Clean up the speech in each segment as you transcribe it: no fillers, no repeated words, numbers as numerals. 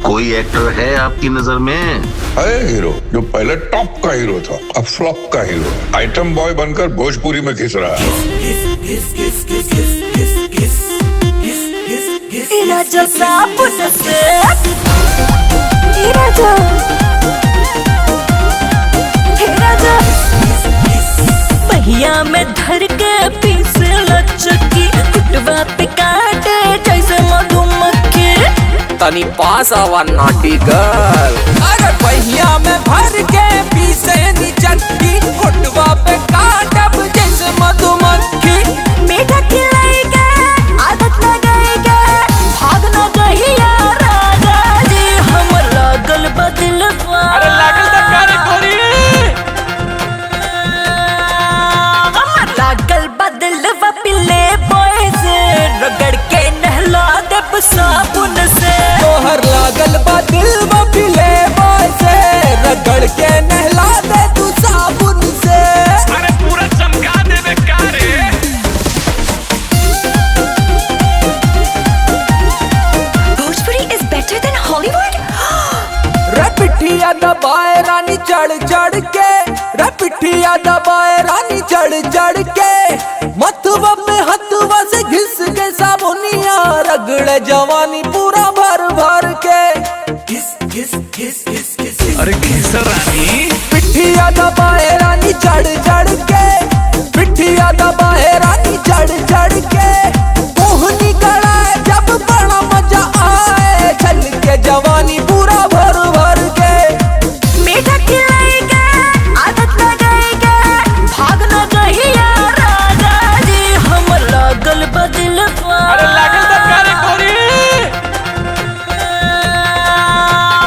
कोई एक्टर है आपकी नजर में? है हीरो, जो पहले टॉप का हीरो था, अब फ्लॉप का हीरो, आइटम बॉय बनकर भोजपुरी में घिस रहा है। पहिया में धर के पीस लचकी, कुटवा पे काटे जैसे मधुमक्खी। तनी पास आवा नाटी गर्ल। अरे पहिया में भर के पीसे नी चटकी, कुटवा पे काटब जैसे मधुमक्खी। मीठा खिलाएगा, आदत लगाएगा, भाग न गहिया राजा जी। हम लागल बदलवा, अरे लागल त करे कोरी। हम लागल बदलवा पिले बॉय से, रगड़ के नहला देब साबुन से। तोहर लागल बा दिल बा पिले बॉय से, रगड़ के नहला दे तू साबुन से। अरे पूरा चमका देबे कारे। Bhojpuri is better than Hollywood? रे पिठिया दबाए रानी चढ़ चढ़ के, रे पिठिया दबाए रानी चढ़ चढ़ के। मथुआ में हथुआ से घिस के साबुनिया, रगड़े जवानी पूरा भर भर के। अरे घिस रानी। पिठिया दबाए रानी चढ़ चढ़ के, पिठिया दबाए रानी चढ़ चढ़ के। मोहनी कड़ाए जब बड़ा मजा आए, छल के जवानी पूरा भर भर के। मीठा खिलाएगा, आदत लगाएगा, भाग न गहिया राजा जी। हम लागल बदलवा, अरे लागल त करे कोरी।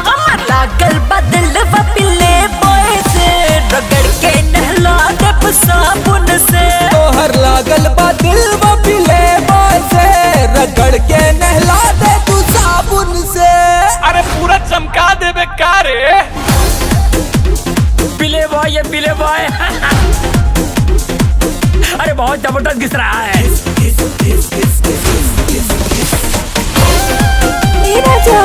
हम लागल बदलवा पिले बॉय से, रगड़ के नहला देब साबुन से। तोहर लागल बा दिल बा पिले बॉय से, रगड़ के नहला दे तू साबुन से। अरे पूरा चमका देबे कारे। पिले बॉय, ये पिले बॉय। अरे बहुत जबरदस्त घिस रहा है। राजा